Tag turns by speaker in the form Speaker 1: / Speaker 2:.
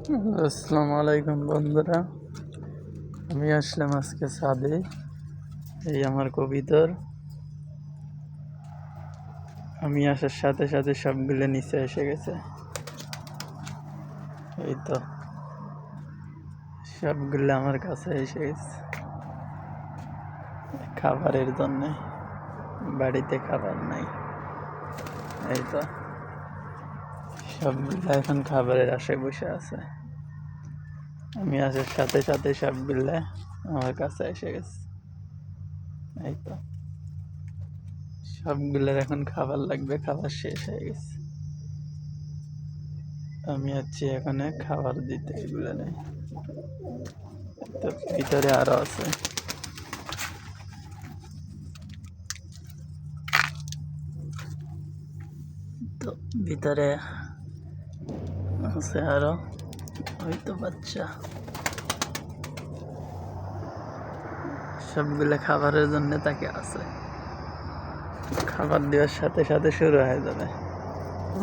Speaker 1: আসসালামু আলাইকুম বন্ধুরা, আমি আসলাম আজকে ছাদে। এই আমার কবিতর। আমি আসার সাথে সাথে সবগুলো নিচে এসে গেছে। এই তো সবগুলো আমার কাছে এসে গেছে খাবারের জন্যে। বাড়িতে খাবার নাই। এই তো সবগুলো এখন খাবারের আশায় বসে আছে। আমি আসার সাথে সাথে সবগুলো আমার কাছে এসে গেছে। এই তো সবগুলোর এখন খাবার লাগবে, খাবার শেষ হয়ে গেছে। আমি আছি এখানে খাবার দিতে। এগুলো নেই তো, ভিতরে আরো আছে। তো ভিতরে আছে আরো, ওই তো বাচ্চা। সবগুলো খাবারের জন্য তাকে আছে। খাবার দেওয়ার সাথে সাথে শুরু হয়ে যাবে।